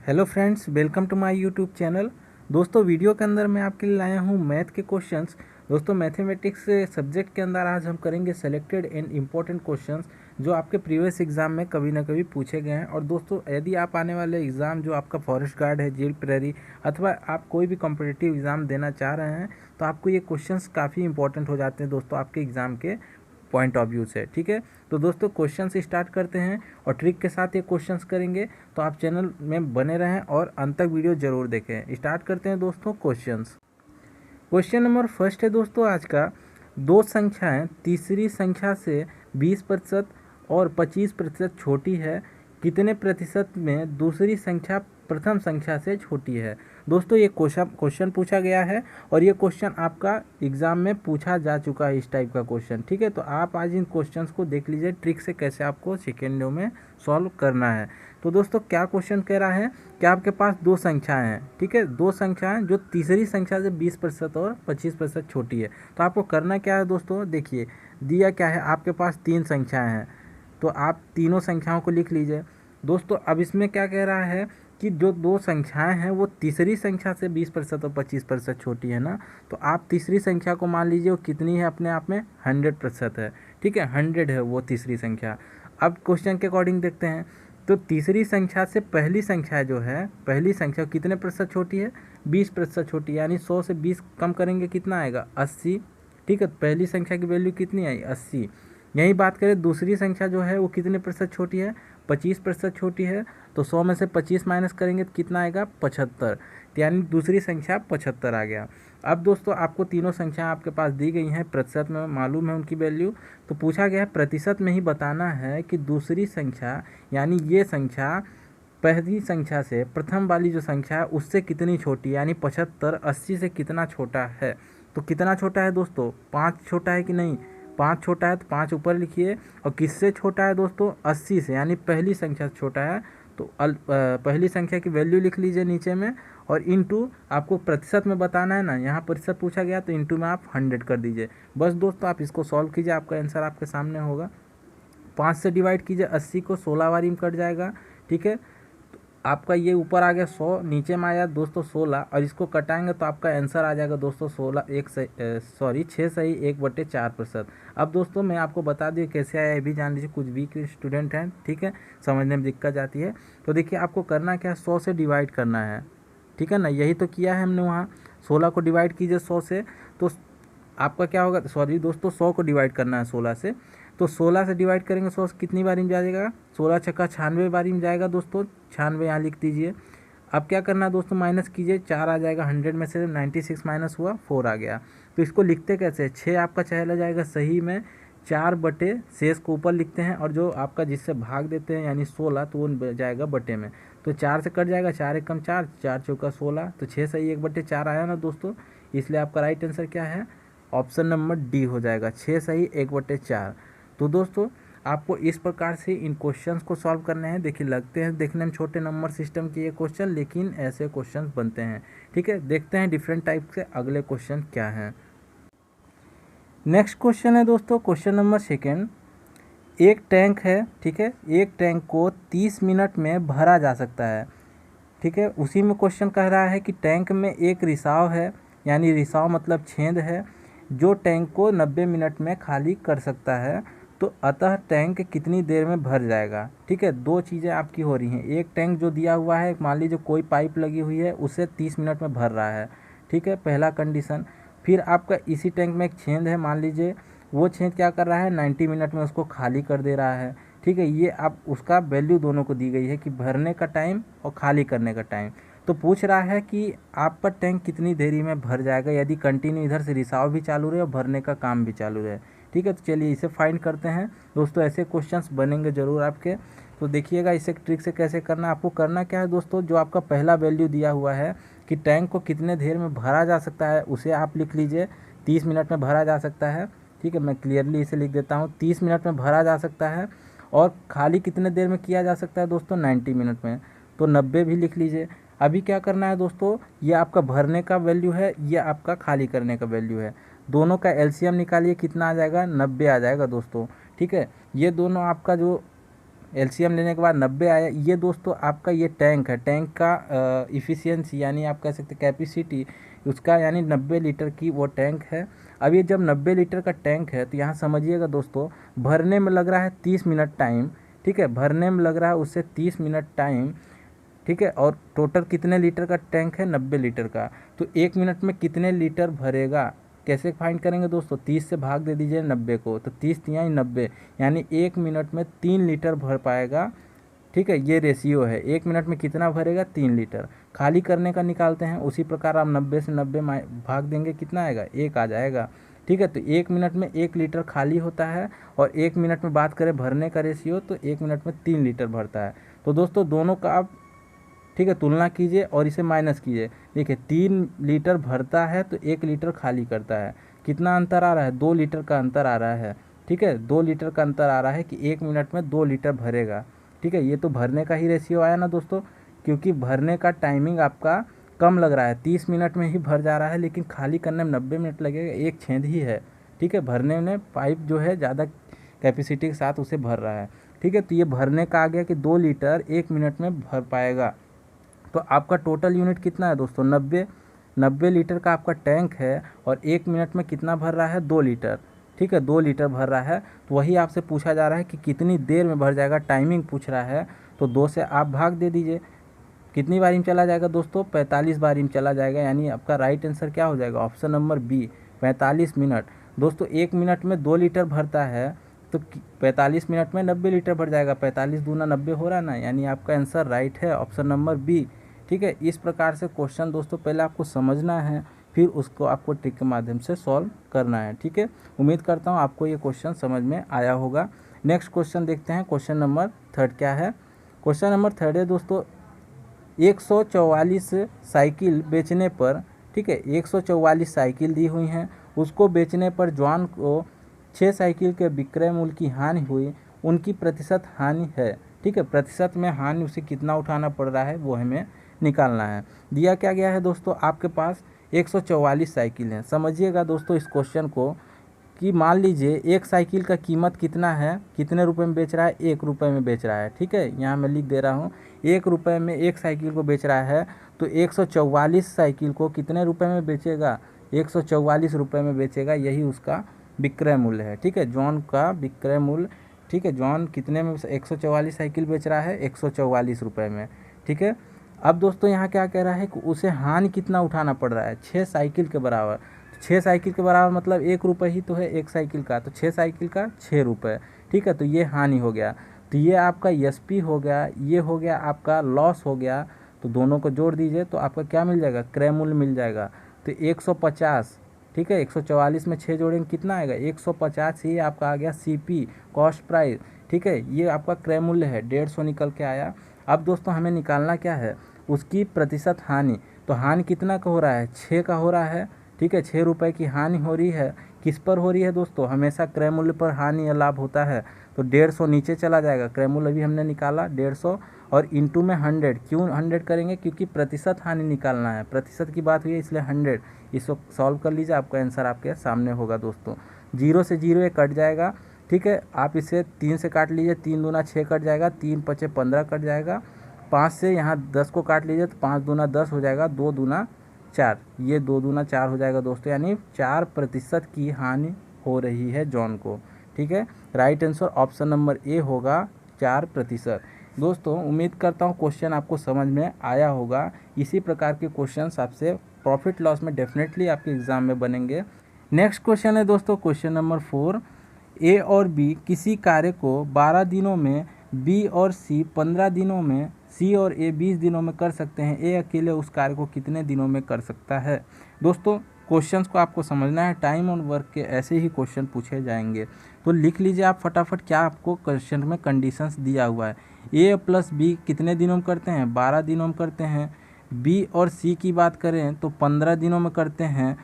Hello friends, welcome to my YouTube channel. दोस्तों, video के अंदर मैं आपके लिए लाया हूं मैथ के क्वेश्चंस। दोस्तों, मैथमेटिक्स सब्जेक्ट के अंदर आज हम करेंगे सेलेक्टेड एंड इम्पोर्टेंट क्वेश्चंस जो आपके प्रीवियस एग्जाम में कभी ना कभी पूछे गए हैं। और दोस्तों, यदि आप आने वाले एग्ज़ाम जो आपका फॉरेस्ट गार्ड है, जेल प्रेरी अथवा आप कोई भी कॉम्पिटिटिव एग्ज़ाम देना चाह रहे हैं तो आपको ये क्वेश्चंस काफ़ी इंपॉर्टेंट हो जाते हैं दोस्तों आपके एग्ज़ाम के पॉइंट ऑफ व्यू से। ठीक है, तो दोस्तों क्वेश्चन से स्टार्ट करते हैं और ट्रिक के साथ ये क्वेश्चंस करेंगे। तो आप चैनल में बने रहें और अंत तक वीडियो जरूर देखें। स्टार्ट करते हैं दोस्तों क्वेश्चंस। क्वेश्चन नंबर फर्स्ट है दोस्तों आज का, दो संख्याएं तीसरी संख्या से 20% और 25% छोटी है, कितने प्रतिशत में दूसरी संख्या प्रथम संख्या से छोटी है। दोस्तों, ये क्वेश्चन पूछा गया है और ये क्वेश्चन आपका एग्ज़ाम में पूछा जा चुका है, इस टाइप का क्वेश्चन। ठीक है, तो आप आज इन क्वेश्चंस को देख लीजिए ट्रिक से कैसे आपको सेकेंडों में सॉल्व करना है। तो दोस्तों, क्या क्वेश्चन कह रहा है कि आपके पास दो संख्याएं हैं। ठीक है, दो संख्याएं जो तीसरी संख्या से 20% और 25% छोटी है। तो आपको करना क्या है दोस्तों, देखिए दिया क्या है, आपके पास तीन संख्याएं हैं तो आप तीनों संख्याओं को लिख लीजिए। दोस्तों, अब इसमें क्या कह रहा है कि जो दो संख्याएं हैं वो तीसरी संख्या से 20% और 25% छोटी है ना, तो आप तीसरी संख्या को मान लीजिए वो कितनी है, अपने आप में 100% है। ठीक है, 100 है वो तीसरी संख्या। अब क्वेश्चन के अकॉर्डिंग देखते हैं, तो तीसरी संख्या से पहली संख्या जो है, पहली संख्या कितने प्रतिशत छोटी है, 20% छोटी है। यानी 100 से 20 कम करेंगे कितना आएगा, 80। ठीक है, पहली संख्या की वैल्यू कितनी आई, 80। यही बात करें दूसरी संख्या जो है वो कितने प्रतिशत छोटी है, 25% छोटी है। तो 100 में से 25 माइनस करेंगे तो कितना आएगा, 75। यानी दूसरी संख्या 75 आ गया। अब दोस्तों, आपको तीनों संख्या आपके पास दी गई हैं, प्रतिशत में मालूम है उनकी वैल्यू। तो पूछा गया है प्रतिशत में ही बताना है कि दूसरी संख्या यानी ये संख्या पहली संख्या से प्रथम वाली जो संख्या है उससे कितनी छोटी है। यानी 75 80 से कितना छोटा है। तो कितना छोटा है दोस्तों, 5 छोटा है कि नहीं, 5 छोटा है तो 5 ऊपर लिखिए। और किससे छोटा है दोस्तों, 80 से, यानी पहली संख्या से छोटा है। तो पहली संख्या की वैल्यू लिख लीजिए नीचे में और इनटू आपको प्रतिशत में बताना है ना, यहाँ प्रतिशत पूछा गया तो इनटू में आप 100 कर दीजिए। बस दोस्तों, आप इसको सॉल्व कीजिए, आपका आंसर आपके सामने होगा। 5 से डिवाइड कीजिए, 80 को 16 बारी में कट जाएगा। ठीक है, आपका ये ऊपर आ गया 100, नीचे में आया दोस्तों 16 और इसको कटाएंगे तो आपका आंसर आ जाएगा दोस्तों 6 सही 1/4%। अब दोस्तों मैं आपको बता दूँ कैसे आया, ये भी जान लीजिए, कुछ वीक स्टूडेंट हैं, ठीक है, समझने में दिक्कत जाती है। तो देखिए आपको करना क्या है, 100 से डिवाइड करना है। ठीक है ना, यही तो किया है हमने वहाँ। 16 को डिवाइड कीजिए 100 से, तो आपका क्या होगा, सॉरी दोस्तों 100 को डिवाइड करना है 16 से। तो 16 से डिवाइड करेंगे 100 से कितनी बारी में जाएगा, 16 छक्का 96 बारी में जाएगा दोस्तों। 96 यहाँ लिख दीजिए। अब क्या करना है दोस्तों, माइनस कीजिए, 4 आ जाएगा, 100 में से 96 माइनस हुआ 4 आ गया। तो इसको लिखते कैसे, 6 आपका चला जाएगा सही में, 4 बटे शेष को ऊपर लिखते हैं और जो आपका जिससे भाग देते हैं यानी 16 तो वो जाएगा बटे में। तो 4 से कट जाएगा, 4 एकम 4, 4 चौका 16, तो 6 सही 1/4 आया ना दोस्तों। इसलिए आपका राइट आंसर क्या है, ऑप्शन नंबर डी हो जाएगा, 6 सही 1/4। तो दोस्तों, आपको इस प्रकार से इन क्वेश्चंस को सॉल्व करने हैं। देखिए लगते हैं देखने में छोटे नंबर सिस्टम के ये क्वेश्चन, लेकिन ऐसे क्वेश्चंस बनते हैं। ठीक है, देखते हैं डिफरेंट टाइप से अगले क्वेश्चन क्या हैं। नेक्स्ट क्वेश्चन है दोस्तों, क्वेश्चन नंबर सेकेंड। एक टैंक है, ठीक है, एक टैंक को 30 मिनट में भरा जा सकता है। ठीक है, उसी में क्वेश्चन कह रहा है कि टैंक में एक रिसाव है, यानी रिसाव मतलब छेद है, जो टैंक को 90 मिनट में खाली कर सकता है। तो अतः टैंक कितनी देर में भर जाएगा। ठीक है, दो चीज़ें आपकी हो रही हैं, एक टैंक जो दिया हुआ है, मान लीजिए कोई पाइप लगी हुई है, उसे 30 मिनट में भर रहा है। ठीक है, पहला कंडीशन। फिर आपका इसी टैंक में एक छेद है, मान लीजिए वो छेद क्या कर रहा है, 90 मिनट में उसको खाली कर दे रहा है। ठीक है, ये आप उसका वैल्यू दोनों को दी गई है कि भरने का टाइम और खाली करने का टाइम। तो पूछ रहा है कि आपका टैंक कितनी देरी में भर जाएगा यदि कंटिन्यू इधर से रिसाव भी चालू रहे और भरने का काम भी चालू रहे। ठीक है, तो चलिए इसे फाइंड करते हैं दोस्तों। ऐसे क्वेश्चंस बनेंगे ज़रूर आपके, तो देखिएगा इसे ट्रिक से कैसे करना। आपको करना क्या है दोस्तों, जो आपका पहला वैल्यू दिया हुआ है कि टैंक को कितने देर में भरा जा सकता है, उसे आप लिख लीजिए, 30 मिनट में भरा जा सकता है। ठीक है, मैं क्लियरली इसे लिख देता हूँ, 30 मिनट में भरा जा सकता है। और खाली कितने देर में किया जा सकता है दोस्तों, 90 मिनट में, तो 90 भी लिख लीजिए। अभी क्या करना है दोस्तों, ये आपका भरने का वैल्यू है, ये आपका खाली करने का वैल्यू है। दोनों का एलसीएम निकालिए, कितना आ जाएगा, 90 आ जाएगा दोस्तों। ठीक है, ये दोनों आपका जो एलसीएम लेने के बाद 90 आया। ये दोस्तों आपका ये टैंक है, टैंक का इफ़िशियंसी यानी आप कह सकते कैपेसिटी उसका यानी 90 लीटर की वो टैंक है। अब ये जब 90 लीटर का टैंक है तो यहाँ समझिएगा दोस्तों, भरने में लग रहा है 30 मिनट टाइम, ठीक है, भरने में लग रहा है उससे 30 मिनट टाइम, ठीक है। और टोटल कितने लीटर का टैंक है, 90 लीटर का, तो 1 मिनट में कितने लीटर भरेगा, कैसे फाइंड करेंगे दोस्तों, 30 से भाग दे दीजिए 90 को, तो 30 तिहाई 90 यानी 1 मिनट में 3 लीटर भर पाएगा, ठीक है। ये रेशियो है, 1 मिनट में कितना भरेगा, 3 लीटर। खाली करने का निकालते हैं, उसी प्रकार आप 90 से 90 भाग देंगे, कितना आएगा, 1 आ जाएगा, ठीक है। तो 1 मिनट में 1 लीटर खाली होता है, और 1 मिनट में बात करें भरने का रेशियो तो 1 मिनट में 3 लीटर भरता है। तो दोस्तों दोनों का आप, ठीक है, तुलना कीजिए और इसे माइनस कीजिए। देखिए 3 लीटर भरता है तो 1 लीटर खाली करता है, कितना अंतर आ रहा है, 2 लीटर का अंतर आ रहा है, ठीक है। 2 लीटर का अंतर आ रहा है कि 1 मिनट में 2 लीटर भरेगा, ठीक है। ये तो भरने का ही रेशियो आया ना दोस्तों, क्योंकि भरने का टाइमिंग आपका कम लग रहा है, 30 मिनट में ही भर जा रहा है, लेकिन खाली करने में 90 मिनट लगेगा, एक छेद ही है, ठीक है। भरने में पाइप जो है ज़्यादा कैपेसिटी के साथ उसे भर रहा है, ठीक है। तो ये भरने का आ गया कि 2 लीटर 1 मिनट में भर पाएगा। तो आपका टोटल यूनिट कितना है दोस्तों, 90 लीटर का आपका टैंक है, और 1 मिनट में कितना भर रहा है, 2 लीटर, ठीक है, 2 लीटर भर रहा है। तो वही आपसे पूछा जा रहा है कि कितनी देर में भर जाएगा, टाइमिंग पूछ रहा है, तो 2 से आप भाग दे दीजिए। कितनी बारी में चला जाएगा दोस्तों, 45 बारी में चला जाएगा, यानी आपका राइट आंसर क्या हो जाएगा, ऑप्शन नंबर बी, 45 मिनट। दोस्तों 1 मिनट में 2 लीटर भरता है, तो 45 मिनट में 90 लीटर भर जाएगा, 45 दूना 90 हो रहा है ना, यानी आपका आंसर राइट है, ऑप्शन नंबर बी, ठीक है। इस प्रकार से क्वेश्चन दोस्तों पहले आपको समझना है, फिर उसको आपको ट्रिक के माध्यम से सॉल्व करना है, ठीक है। उम्मीद करता हूँ आपको ये क्वेश्चन समझ में आया होगा। नेक्स्ट क्वेश्चन देखते हैं, क्वेश्चन नंबर 3 क्या है। क्वेश्चन नंबर 3 है दोस्तों, 144 साइकिल बेचने पर, ठीक है, 144 साइकिल दी हुई हैं, उसको बेचने पर जॉन को 6 साइकिल के विक्रय मूल्य की हानि हुई, उनकी प्रतिशत हानि है, ठीक है। प्रतिशत में हानि उसे कितना उठाना पड़ रहा है वो हमें निकालना है। दिया क्या गया है दोस्तों, आपके पास 144 साइकिल हैं। समझिएगा दोस्तों इस क्वेश्चन को कि मान लीजिए एक साइकिल का कीमत कितना है, कितने रुपए में बेच रहा है, 1 रुपये में बेच रहा है, ठीक है। यहाँ मैं लिख दे रहा हूँ, 1 रुपये में एक साइकिल को बेच रहा है, तो 144 साइकिल को कितने रुपये में बेचेगा, 144 रुपये में बेचेगा, यही उसका विक्रय मूल्य है, ठीक है। जॉन का विक्रय मूल्य, ठीक है, जॉन कितने में 144 साइकिल बेच रहा है, 144 रुपये में, ठीक है। अब दोस्तों यहाँ क्या कह रहा है कि उसे हानि कितना उठाना पड़ रहा है, 6 साइकिल के बराबर। 6 साइकिल के बराबर मतलब 1 रुपये ही तो है एक साइकिल का, तो 6 साइकिल का 6 रुपये, ठीक है। तो ये हानि हो गया, तो ये आपका एसपी हो गया, ये हो गया आपका लॉस हो गया, तो दोनों को जोड़ दीजिए तो आपका क्या मिल जाएगा, क्रय मूल्य मिल जाएगा। तो 150, ठीक है, 144 में 6 जोड़ेंगे कितना आएगा, 150 ही आपका आ गया सीपी, कॉस्ट प्राइस, ठीक है। ये आपका क्रय मूल्य है, 150 निकल के आया। अब दोस्तों हमें निकालना क्या है, उसकी प्रतिशत हानि। तो हानि कितना का हो रहा है, 6 का हो रहा है, ठीक है। 6 रुपये की हानि हो रही है, किस पर हो रही है दोस्तों, हमेशा क्रय मूल्य पर हानि या लाभ होता है। तो 150 नीचे चला जाएगा, क्रय मूल्य अभी हमने निकाला 150, और इंटू में 100, क्यों 100 करेंगे, क्योंकि प्रतिशत हानि निकालना है, प्रतिशत की बात हुई है इसलिए 100। इसको सॉल्व कर लीजिए, आपका आंसर आपके सामने होगा दोस्तों। 0 से 0 ये कट जाएगा, ठीक है। आप इसे 3 से काट लीजिए, 3 दूना 6 कट जाएगा, 3 पचे 15 कट जाएगा। 5 से यहाँ 10 को काट लीजिए तो 5 दूना 10 हो जाएगा, 2 दूना 4, ये 2 दूना 4 हो जाएगा दोस्तों, यानी 4% की हानि हो रही है जॉन को, ठीक है। Right answer option number A होगा, 4%। दोस्तों उम्मीद करता हूँ क्वेश्चन आपको समझ में आया होगा। इसी प्रकार के क्वेश्चंस आपसे प्रॉफिट लॉस में डेफिनेटली आपके एग्ज़ाम में बनेंगे। नेक्स्ट क्वेश्चन है दोस्तों, क्वेश्चन नंबर 4, ए और बी किसी कार्य को 12 दिनों में, बी और सी 15 दिनों में, सी और ए 20 दिनों में कर सकते हैं, ए अकेले उस कार्य को कितने दिनों में कर सकता है। दोस्तों क्वेश्चंस को आपको समझना है, टाइम और वर्क के ऐसे ही क्वेश्चन पूछे जाएंगे, तो लिख लीजिए आप फटाफट क्या आपको क्वेश्चन में कंडीशंस दिया हुआ है। ए प्लस बी कितने दिनों में करते हैं, 12 दिनों में करते हैं। बी और सी की बात करें तो 15 दिनों में करते हैं,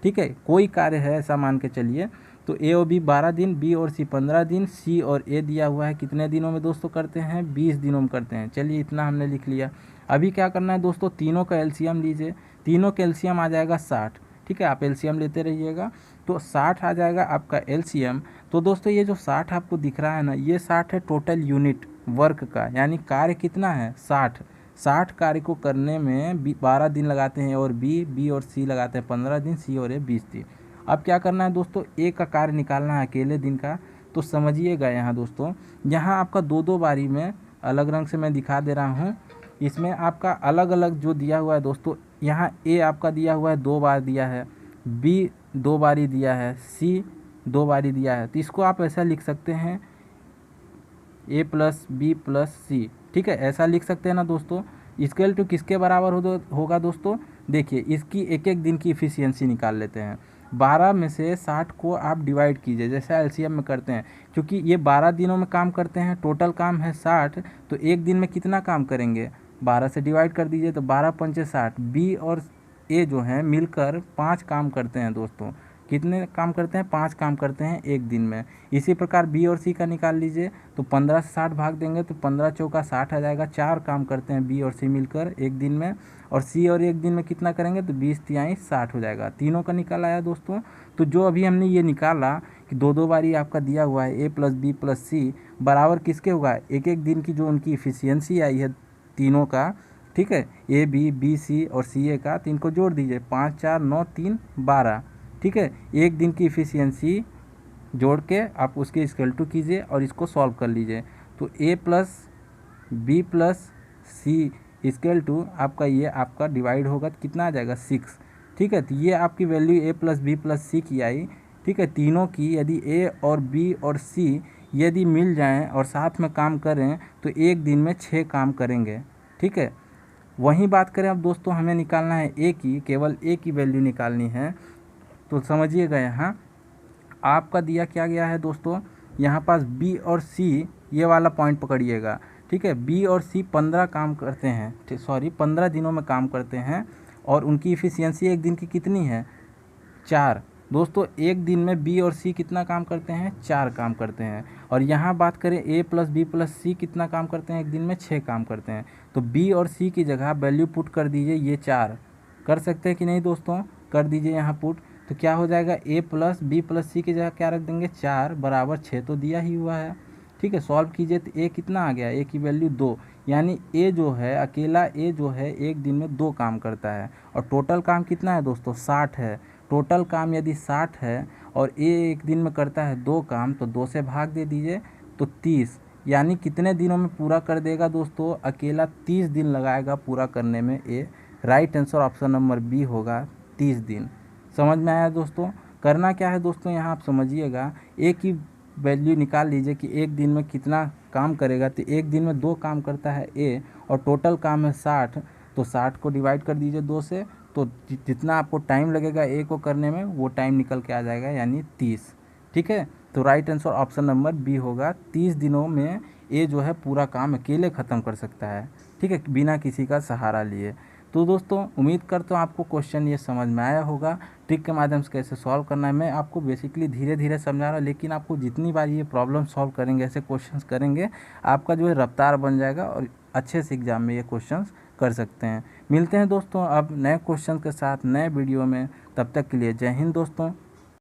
ठीक है। कोई कार्य है ऐसा मान के चलिए, तो ए और बी 12 दिन, बी और सी 15 दिन, सी और ए दिया हुआ है कितने दिनों में दोस्तों करते हैं, 20 दिनों में करते हैं। चलिए इतना हमने लिख लिया। अभी क्या करना है दोस्तों, तीनों का एलसीएम लीजिए, तीनों का एलसीएम आ जाएगा 60, ठीक है। आप एलसीएम लेते रहिएगा, तो 60 आ जाएगा आपका एलसीएम। तो दोस्तों ये जो 60 आपको दिख रहा है ना, ये 60 है टोटल यूनिट, वर्क का, यानी कार्य कितना है 60 कार्य को करने में 12 दिन लगाते हैं और बी और सी लगाते हैं 15 दिन, सी और ए 20 दिन। अब क्या करना है दोस्तों, ए का कार्य निकालना है अकेले दिन का। तो समझिएगा यहाँ दोस्तों, यहाँ आपका दो बारी में अलग रंग से मैं दिखा दे रहा हूँ। इसमें आपका अलग अलग जो दिया हुआ है दोस्तों, यहाँ ए आपका दिया हुआ है 2 बार दिया है, बी 2 बारी दिया है, सी 2 बारी दिया है। तो इसको आप ऐसा लिख सकते हैं ए प्लस बी प्लस सी, ठीक है, ऐसा लिख सकते हैं ना दोस्तों। इक्वल टू किसके बराबर होगा दोस्तों, देखिए इसकी एक एक दिन की इफ़िशियंसी निकाल लेते हैं। 12 में से 60 को आप डिवाइड कीजिए, जैसे एलसीएम में करते हैं, क्योंकि ये 12 दिनों में काम करते हैं, टोटल काम है 60, तो एक दिन में कितना काम करेंगे, 12 से डिवाइड कर दीजिए, तो 12 पंचे 60। बी और ए जो हैं मिलकर 5 काम करते हैं दोस्तों। कितने काम करते हैं, 5 काम करते हैं एक दिन में। इसी प्रकार बी और सी का निकाल लीजिए, तो 15 से 60 भाग देंगे तो 15 चौका 60 आ जाएगा। 4 काम करते हैं बी और सी मिलकर एक दिन में, और सी और एक दिन में कितना करेंगे, तो 20 तिहाई 60 हो जाएगा। तीनों का निकाल आया दोस्तों। तो जो अभी हमने ये निकाला कि दो बारी आपका दिया हुआ है ए प्लस बी प्लस सी बराबर किसके होगा, एक एक दिन की जो उनकी इफ़िशियंसी आई है तीनों का, ठीक है, ए बी सी और सी ए का, तो इनको जोड़ दीजिए, 5 4 9 3 12, ठीक है। एक दिन की इफ़िशियंसी जोड़ के आप उसके इक्वल टू कीजिए और इसको सॉल्व कर लीजिए। तो A plus B plus C equal to आपका ये आपका डिवाइड होगा तो कितना आ जाएगा 6, ठीक है। तो ये आपकी वैल्यू ए प्लस बी प्लस सी की आई, ठीक है। तीनों की यदि ए और बी और सी यदि मिल जाएं और साथ में काम करें तो एक दिन में 6 काम करेंगे, ठीक है। वहीं बात करें अब दोस्तों, हमें निकालना है ए की, केवल ए की वैल्यू निकालनी है। तो समझिएगा यहाँ आपका दिया क्या गया है दोस्तों, यहाँ पास बी और सी, ये वाला पॉइंट पकड़िएगा, ठीक है। बी और सी 15 काम करते हैं, 15 दिनों में काम करते हैं, और उनकी इफ़िशियंसी एक दिन की कितनी है 4। दोस्तों एक दिन में बी और सी कितना काम करते हैं, 4 काम करते हैं। और यहाँ बात करें ए प्लस बी प्लस सी कितना काम करते हैं, एक दिन में 6 काम करते हैं। तो बी और सी की जगह वैल्यू पुट कर दीजिए, ये 4 कर सकते हैं कि नहीं दोस्तों, कर दीजिए यहाँ पुट। तो क्या हो जाएगा, ए प्लस बी प्लस सी की जगह क्या रख देंगे 4 बराबर 6, तो दिया ही हुआ है, ठीक है। सॉल्व कीजिए तो ए कितना आ गया, ए की वैल्यू 2, यानी ए जो है अकेला ए जो है एक दिन में 2 काम करता है। और टोटल काम कितना है दोस्तों 60 है। टोटल काम यदि 60 है और ए एक दिन में करता है 2 काम, तो 2 से भाग दे दीजिए तो 30, यानी कितने दिनों में पूरा कर देगा दोस्तों, अकेला 30 दिन लगाएगा पूरा करने में ए। Right answer option number B होगा 30 दिन। समझ में आया दोस्तों। करना क्या है दोस्तों, यहाँ आप समझिएगा, ए की वैल्यू निकाल लीजिए कि एक दिन में कितना काम करेगा। तो एक दिन में 2 काम करता है ए और टोटल काम है 60, तो 60 को डिवाइड कर दीजिए 2 से, तो जितना आपको टाइम लगेगा ए को करने में वो टाइम निकल के आ जाएगा, यानी 30, ठीक है। तो right answer option number B होगा, 30 दिनों में ए जो है पूरा काम अकेले ख़त्म कर सकता है, ठीक है, बिना किसी का सहारा लिए। तो दोस्तों उम्मीद करता हूँ आपको क्वेश्चन ये समझ में आया होगा, ट्रिक के माध्यम से कैसे सॉल्व करना है। मैं आपको बेसिकली धीरे धीरे समझा रहा हूँ, लेकिन आपको जितनी बार ये प्रॉब्लम सॉल्व करेंगे, ऐसे क्वेश्चंस करेंगे, आपका जो है रफ्तार बन जाएगा और अच्छे से एग्जाम में ये क्वेश्चंस कर सकते हैं। मिलते हैं दोस्तों अब नए क्वेश्चन के साथ नए वीडियो में, तब तक के लिए जय हिंद दोस्तों।